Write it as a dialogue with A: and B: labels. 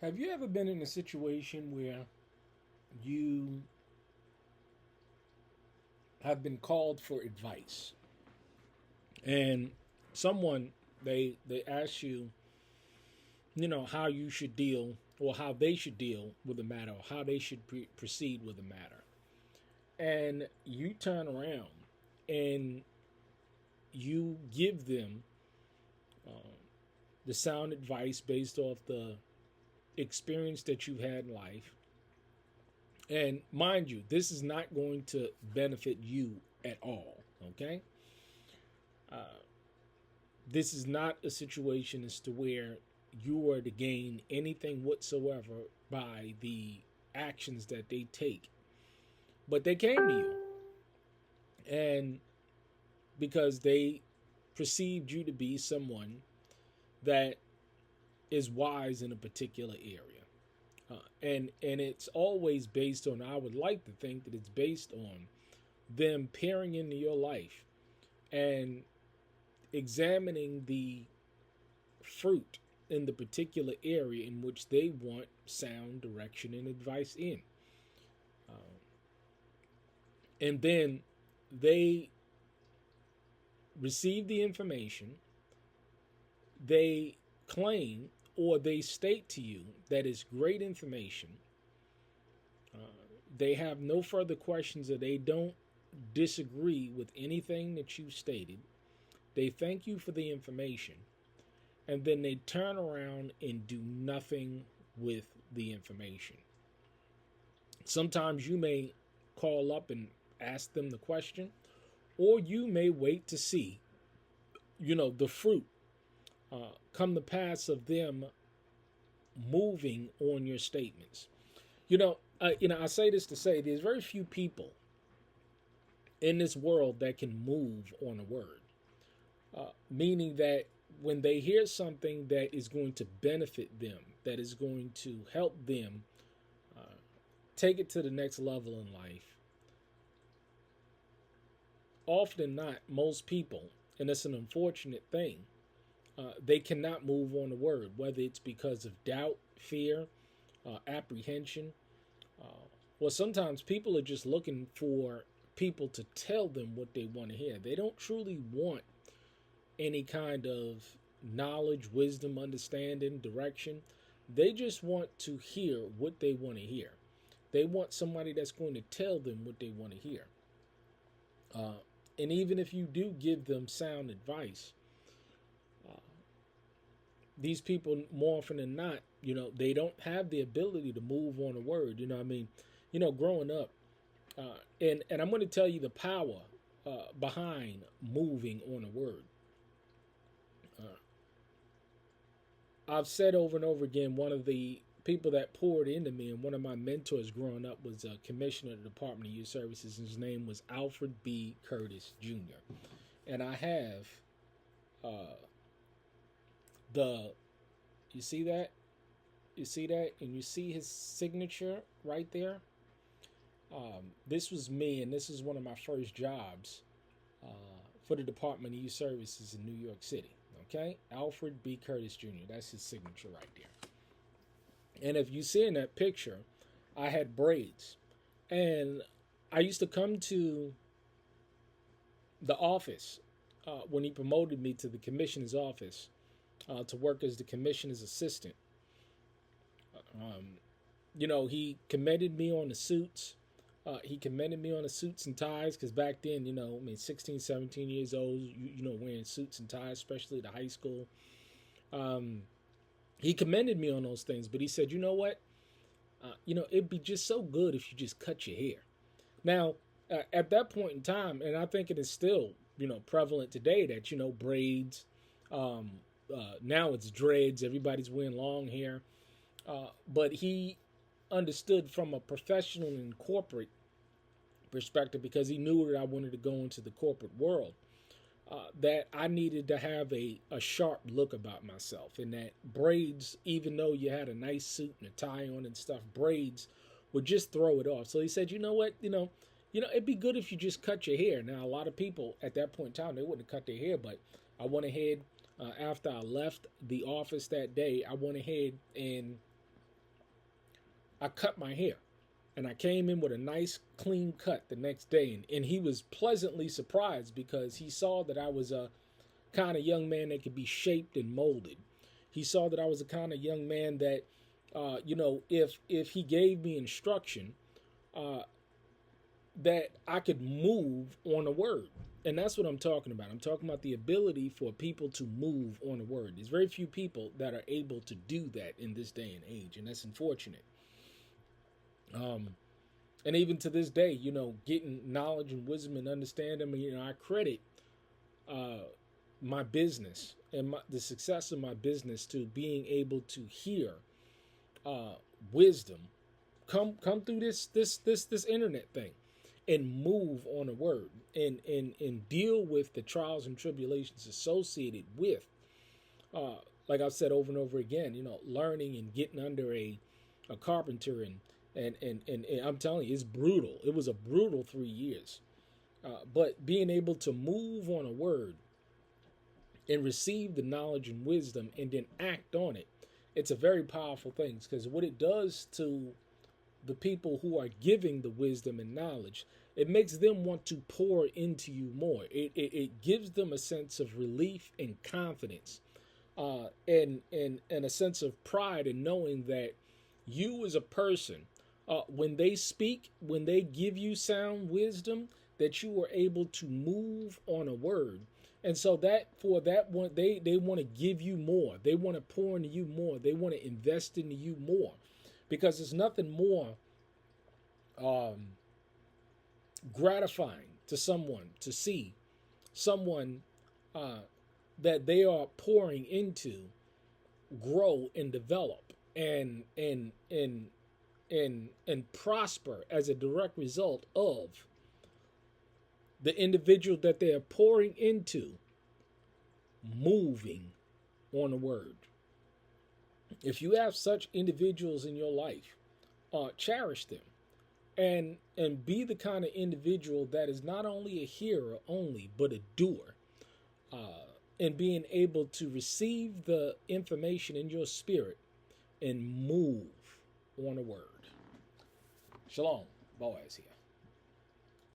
A: Have you ever been in a situation where you have been called for advice and someone they ask you, how you should deal or how they should deal with the matter or how they should proceed with the matter. And you turn around and you give them the sound advice based off the experience that you've had in life. And mind you, this is not going to benefit you at all. Okay. This is not a situation as to where you are to gain anything whatsoever by the actions that they take. But they came to you, and because they perceived you to be someone that is wise in a particular area. And it's always based on, I would like to think that it's based on them peering into your life and examining the fruit in the particular area in which they want sound direction and advice in. And then they receive the information, they claim or they state to you that it's great information. They have no further questions or they don't disagree with anything that you've stated. They thank you for the information and then they turn around and do nothing with the information. Sometimes you may call up and ask them the question, or you may wait to see, the fruit come the pass of them moving on your statements. I say this to say there's very few people in this world that can move on a word, meaning that when they hear something that is going to benefit them, that is going to help them take it to the next level in life, often not most people, and it's an unfortunate thing, they cannot move on the word, whether it's because of doubt, fear, apprehension. Well, sometimes people are just looking for people to tell them what they want to hear. They don't truly want any kind of knowledge, wisdom, understanding, direction. They just want to hear what they want to hear. They want somebody that's going to tell them what they want to hear. And even if you do give them sound advice, these people more often than not, they don't have the ability to move on a word. I mean, growing up, and I'm going to tell you the power behind moving on a word. I've said over and over again, one of the people that poured into me and one of my mentors growing up was a commissioner of the Department of Youth Services, and his name was Alfred B. Curtis Jr. And I have the, you see that? You see that? And you see his signature right there? This was me, and this is one of my first jobs uh, for the Department of Youth Services in New York City. Okay? Alfred B. Curtis Jr. That's his signature right there. And if you see in that picture, I had braids. And I used to come to the office when he promoted me to the commissioner's office to work as the commissioner's assistant. Um, he commended me on the suits. He commended me on the suits and ties because back then, 16, 17 years old, wearing suits and ties, especially at high school. Um, he commended me on those things, but he said, you know what? It'd be just so good if you just cut your hair. Now, at that point in time, and I think it is still, prevalent today that, braids, um, now it's dreads, everybody's wearing long hair. But he understood from a professional and corporate perspective because he knew that I wanted to go into the corporate world. That I needed to have a sharp look about myself, and that braids, even though you had a nice suit and a tie on and stuff, braids would just throw it off. So he said, you know what, it'd be good if you just cut your hair. Now, a lot of people at that point in time, they wouldn't cut their hair, but I went ahead after I left the office that day. I went ahead and I cut my hair. And I came in with a nice clean cut the next day. And he was pleasantly surprised because he saw that I was a kind of young man that could be shaped and molded. He saw that I was a kind of young man that, if he gave me instruction, uh, that I could move on a word. And that's what I'm talking about. I'm talking about the ability for people to move on a word. There's very few people that are able to do that in this day and age, and that's unfortunate. Um, and even to this day, getting knowledge and wisdom and understanding, I credit uh, my business and the success of my business to being able to hear uh, wisdom come through this internet thing and move on a word and deal with the trials and tribulations associated with uh, like I've said over and over again, learning and getting under a carpenter and I'm telling you, it's brutal. It was a brutal 3 years. But being able to move on a word and receive the knowledge and wisdom and then act on it, it's a very powerful thing because what it does to the people who are giving the wisdom and knowledge, it makes them want to pour into you more. It gives them a sense of relief and confidence, and a sense of pride in knowing that you as a person, when they speak, when they give you sound wisdom, that you are able to move on a word. And so that for that one, they want to give you more. They want to pour into you more. They want to invest into you more, because there's nothing more um, gratifying to someone to see someone uh, that they are pouring into grow and develop and prosper as a direct result of the individual that they are pouring into moving on a word. If you have such individuals in your life, cherish them and be the kind of individual that is not only a hearer only but a doer, and being able to receive the information in your spirit and move on a word. Shalom. Boaz here.